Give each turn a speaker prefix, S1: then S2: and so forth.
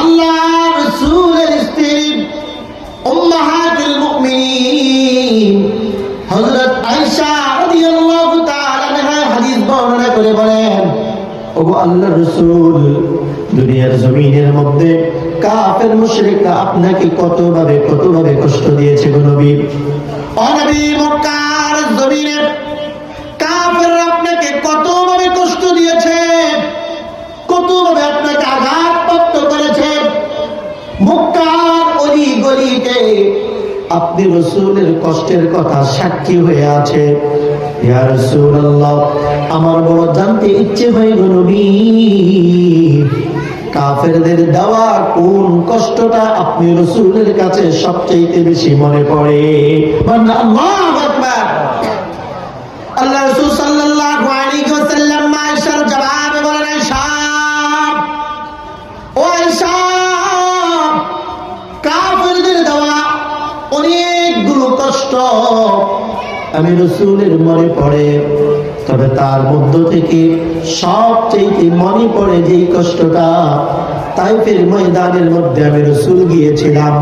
S1: আল্লাহ রাসূলের স্ত্রী উম্মাহাতুল মুমিনিন হযরত আয়েশা রাদিয়াল্লাহু তাআলা আনহা হাদিস বর্ণনা করে বলেন, ওগো আল্লাহর রাসূল, দুনিয়ার জমিনের মধ্যে কাফের মুশরিকরা আপনাকে কতভাবে কষ্ট দিয়েছে গো নবী। ও নবী, মক্কার জমিনে কাফেররা আপনাকে কতভাবে কষ্ট দিয়েছে, কতভাবে আপনাকে আঘাতপ্রাপ্ত করেছে। মক্কার অলি গলিতে আপনি রাসূলের কষ্টের কথা সাক্ষী হয়ে আছে। ইয়া রাসূলুল্লাহ, আমার বড় জানতে ইচ্ছে হয় গো নবী, কাফেরদের দেওয়া কোন কষ্টটা আপনি রাসূলের কাছে সবচেয়ে বেশি মনে পড়ে? আল্লাহু আকবার। আল্লাহ রাসূল সাল্লাল্লাহু আলাইহি ওয়াসাল্লাম আয়েশার জবাবে বলেন, আয়েশা, ও আয়েশা, কাফেরদের দেওয়া অনেকগুলো কষ্ট আমি রাসূলের মনে পড়ে, তবে তার মধ্য থেকে সবচেয়ে মনে পড়ে যেই কষ্টটা, তাইফের ময়দানের মধ্যে আমি রাসূল গিয়েছিলাম।